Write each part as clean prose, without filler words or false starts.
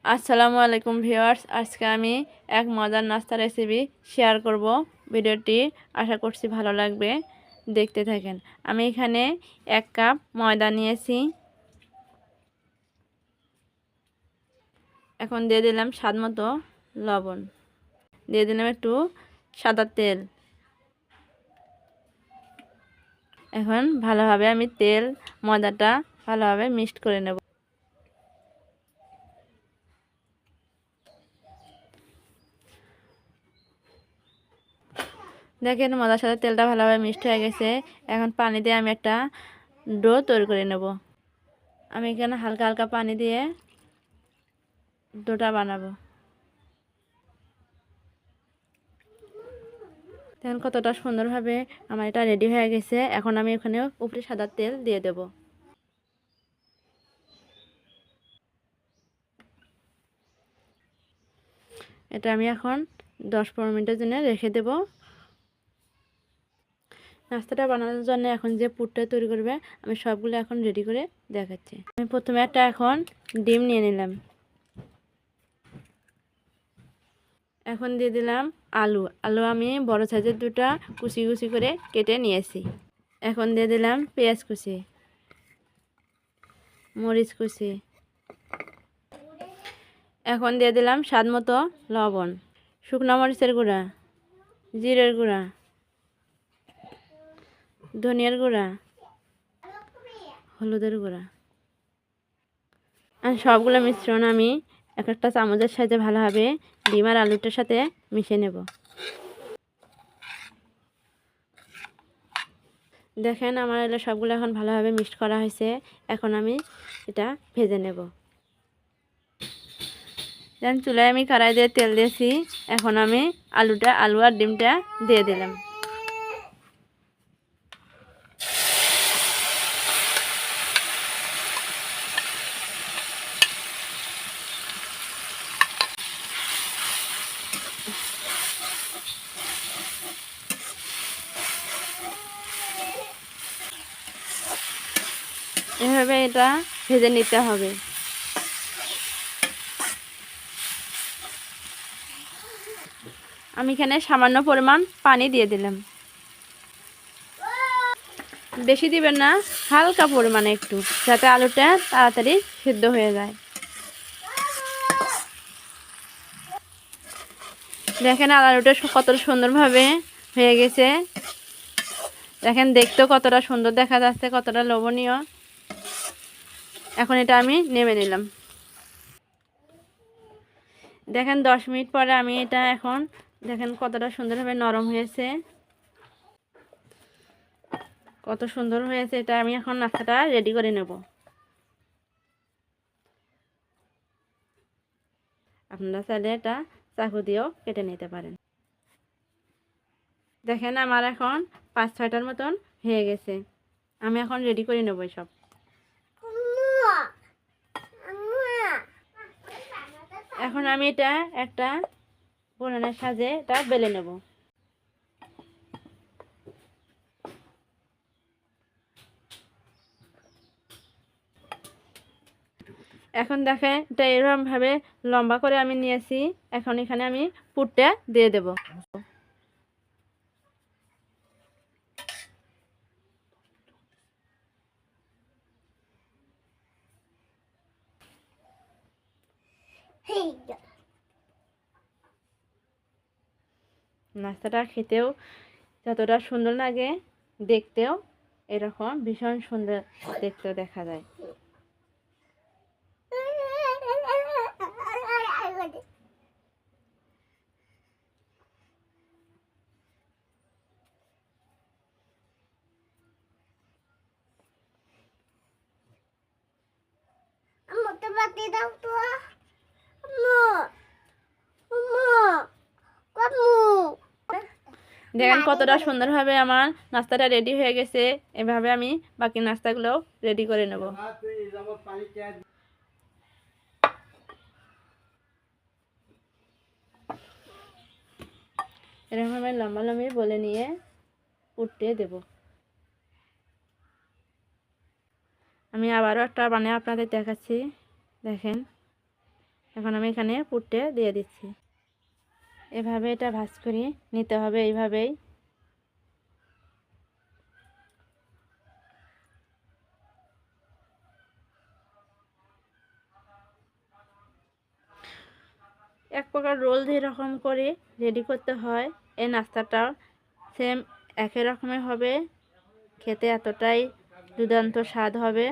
আসসালামু আলাইকুম ভিউয়ার্স, আজকে আমি এক মজার নাস্তা রেসিপি শেয়ার করব। ভিডিওটি আশা করছি ভালো লাগবে, দেখতে থাকেন। আমি এখানে 1 কাপ ময়দা নিয়েছি। এখন দিয়ে দিলাম স্বাদ মতো লবণ, দিয়ে দিলাম একটু সাদা তেল। এখন ভালোভাবে আমি ময়দাটা ভালোভাবে মিক্সড করে নেব। দেখেন ময়দার সাথে তেলটা ভালোভাবে মিক্সড হয়ে গেছে। এখন পানি দিয়ে আমি একটা ডো তৈরি করে নেব। আমি এখানে হালকা হালকা পানি দিয়ে ডোটা বানাবো। দেখেন কতটা সুন্দরভাবে আমার এটা রেডি হয়ে গেছে। এখন আমি ওখানে উপরে সাদা তেল দিয়ে দেব। এটা আমি এখন 10-15 মিনিটের জন্য রেখে দেব। নাস্তাটা বানানোর জন্য এখন যে পুরটা তৈরি করবে আমি সবগুলো এখন রেডি করে দেখাচ্ছি। আমি প্রথমে একটা এখন ডিম নিয়ে নিলাম। এখন দিয়ে দিলাম আলু আমি বড় সাইজের দুটো কুচি কুচি করে কেটে নিয়েছি। এখন দিয়ে দিলাম পেঁয়াজ কুচি, মরিচ কুচি। এখন দিয়ে দিলাম স্বাদ মতো লবণ, শুকনো মরিচের গুঁড়া, জিরের গুঁড়া, ধনিয়ার গুঁড়া, হলুদের গুঁড়া। আর সবগুলো মিশ্রণ আমি একটা চামচের সাথে ভালোভাবে ডিম আর আলুটার সাথে মিশিয়ে নেব। দেখেন আমার এগুলো সবগুলো এখন ভালোভাবে মিক্সড করা হয়েছে। এখন আমি এটা ভেজে নেব। দেন চুলায় আমি কড়াই দিয়ে তেল দিয়েছি। এখন আমি আলু আর ডিমটা দিয়ে দিলাম। এভাবে এটা ভেজে নিতে হবে। আমি এখানে সামান্য পরিমাণ পানি দিয়ে দিলাম। বেশি দিবেন না, হালকা পরিমাণে একটু, যাতে আলুটা তাড়াতাড়ি সিদ্ধ হয়ে যায়। দেখেন আলুটা কত সুন্দরভাবে হয়ে গেছে। দেখেন দেখতেও কতটা সুন্দর দেখা যাচ্ছে, কতটা লোভনীয়। এখন এটা আমি নেমে নিলাম। দেখেন 10 মিনিট পরে আমি এটা এখন দেখেন কতটা সুন্দরভাবে নরম হয়েছে, কত সুন্দর হয়েছে। এটা আমি এখন নাস্তাটা রেডি করে নেব। আপনারা চাইলে এটা চাকু দিয়েও কেটে নিতে পারেন। দেখেন আমার এখন 5-6টার মতন হয়ে গেছে। আমি এখন রেডি করে নেব সব। এখন আমি এটা একটা বোনানের সাজে এটা বেলে নেব। এখন দেখেন এটা এরকমভাবে লম্বা করে আমি নিয়েছি। এখন এখানে আমি পুরটা দিয়ে দেব। নাস্তাটা খেতেও যতটা সুন্দর লাগে, দেখতেও এরকম ভীষণ সুন্দর দেখতেও দেখা যায়। দেখেন কতটা সুন্দরভাবে আমার নাস্তাটা রেডি হয়ে গেছে। এভাবে আমি বাকি নাস্তাগুলোও রেডি করে নেব। এরকমভাবে লম্বা লম্বি বলে নিয়ে উঠতে দেব। আমি আবারও একটা বানিয়ে আপনাদের দেখাচ্ছি। দেখেন এখন আমি এখানে পুরটা দিয়ে দিচ্ছি। এভাবে এটা ভাঁজ করে নিতে হবে, এইভাবেই। এক প্রকার রোল যেরকম করে রেডি করতে হয়, এই নাস্তাটাও সেম একই রকমের হবে। খেতে এতটাই দুর্দান্ত স্বাদ হবে।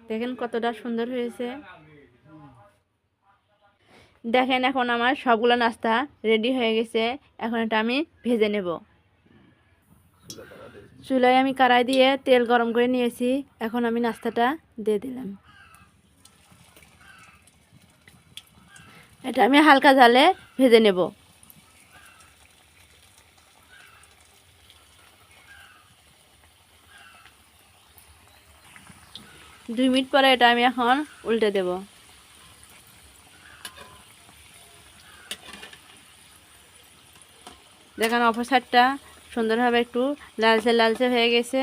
দেখেন কতটা সুন্দর হয়েছে। দেখেন এখন আমার সবগুলো নাস্তা রেডি হয়ে গেছে। এখন এটা আমি ভেজে নেব। চুলায় আমি কড়াই দিয়ে তেল গরম করে নিয়েছি। এখন আমি নাস্তাটা দিয়ে দিলাম। এটা আমি হালকা জালে ভেজে নেব। দুই মিনিট পরে এটা আমি এখন উল্টে দেব। দেখেন অপর সাইডটা সুন্দরভাবে একটু লালচে লালচে হয়ে গেছে।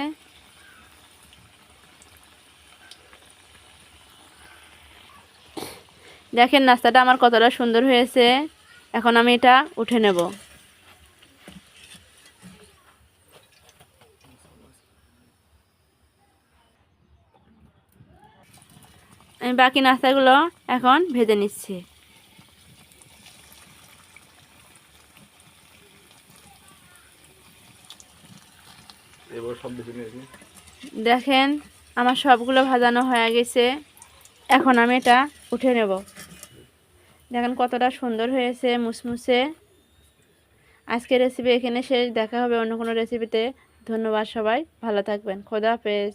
দেখেন নাস্তাটা আমার কতটা সুন্দর হয়েছে। এখন আমি এটা উঠে নেব। আমি বাকি নাস্তাগুলো এখন ভেজে নিচ্ছি। দেখেন আমার সবগুলো ভাজানো হয়ে গেছে। এখন আমি এটা উঠে নেব। দেখেন কতটা সুন্দর হয়েছে, মুসমুসে। আজকের রেসিপি এখানে শেষ। দেখা হবে অন্য কোনো রেসিপিতে। ধন্যবাদ সবাই, ভালো থাকবেন। খোদা হাফেজ।